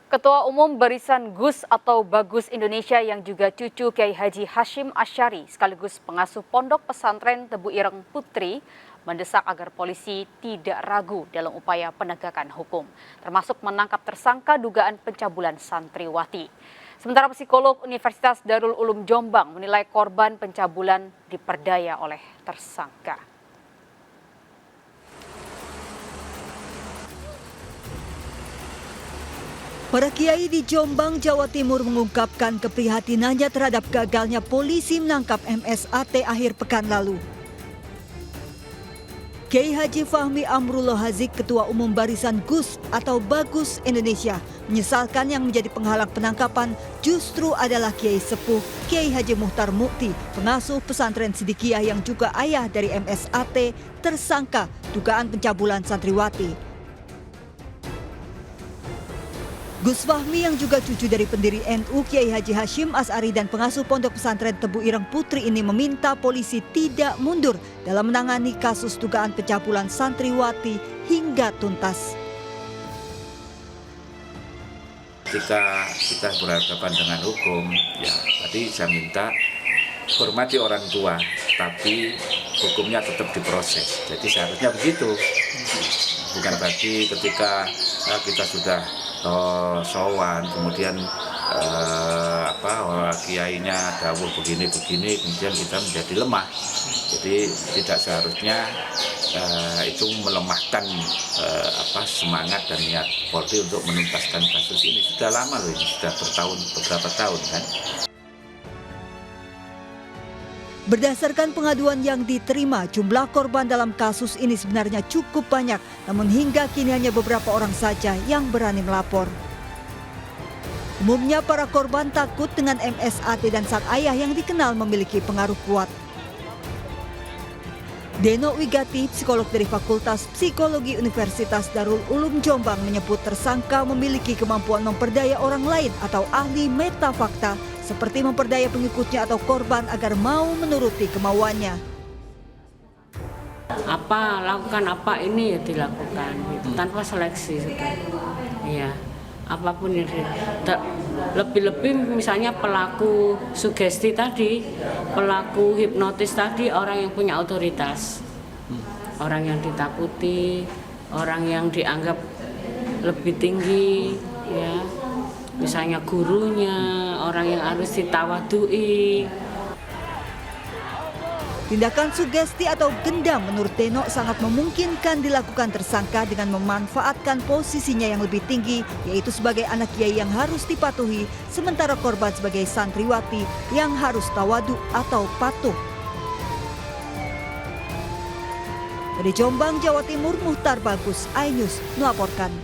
Ketua Umum Barisan GUS atau Bagus Indonesia yang juga cucu Kiai Haji Hashim Asy'ari sekaligus pengasuh Pondok Pesantren Tebu Ireng Putri mendesak agar polisi tidak ragu dalam upaya penegakan hukum, termasuk menangkap tersangka dugaan pencabulan santriwati. Sementara psikolog Universitas Darul Ulum Jombang menilai korban pencabulan diperdaya oleh tersangka. Para kiai di Jombang, Jawa Timur mengungkapkan keprihatinannya terhadap gagalnya polisi menangkap MSAT akhir pekan lalu. Kiai Haji Fahmi Amrullah Hazik, Ketua Umum Barisan GUS atau Bagus Indonesia, menyesalkan yang menjadi penghalang penangkapan justru adalah Kiai Sepuh Kiai Haji Muhtar Mukti, pengasuh pesantren Sidikiyah yang juga ayah dari MSAT, tersangka dugaan pencabulan santriwati. Gus Fahmi yang juga cucu dari pendiri NU Kiai Haji Hashim Asy'ari dan pengasuh Pondok Pesantren Tebu Ireng Putri ini meminta polisi tidak mundur dalam menangani kasus dugaan pencabulan santriwati hingga tuntas. Ketika kita berhadapan dengan hukum, ya tadi saya minta hormati orang tua, tapi hukumnya tetap diproses. Jadi seharusnya begitu. Bukan berarti ketika kita sudah sowan, kemudian kiainya dawuh begini-begini, kemudian kita menjadi lemah. Jadi tidak seharusnya itu melemahkan semangat dan niat Polri untuk menuntaskan kasus ini. Sudah lama loh ini, sudah beberapa tahun kan. Berdasarkan pengaduan yang diterima, jumlah korban dalam kasus ini sebenarnya cukup banyak, namun hingga kini hanya beberapa orang saja yang berani melapor. Umumnya para korban takut dengan MSAT dan sang ayah yang dikenal memiliki pengaruh kuat. Deno Wigati, psikolog dari Fakultas Psikologi Universitas Darul Ulum Jombang, menyebut tersangka memiliki kemampuan memperdaya orang lain atau ahli metafakta, seperti memperdaya pengikutnya atau korban agar mau menuruti kemauannya. Lakukan apa ini ya dilakukan gitu, tanpa seleksi sudah. Iya, apapun yang lebih-lebih misalnya pelaku sugesti tadi, pelaku hipnotis tadi orang yang punya otoritas, orang yang ditakuti, orang yang dianggap lebih tinggi, ya. Misalnya gurunya, orang yang harus ditawadui. Tindakan sugesti atau gendam menurut Deno sangat memungkinkan dilakukan tersangka dengan memanfaatkan posisinya yang lebih tinggi, yaitu sebagai anak kiai yang harus dipatuhi, sementara korban sebagai santriwati yang harus tawadu atau patuh. Dari Jombang, Jawa Timur, Muhtar Bagus, iNews melaporkan.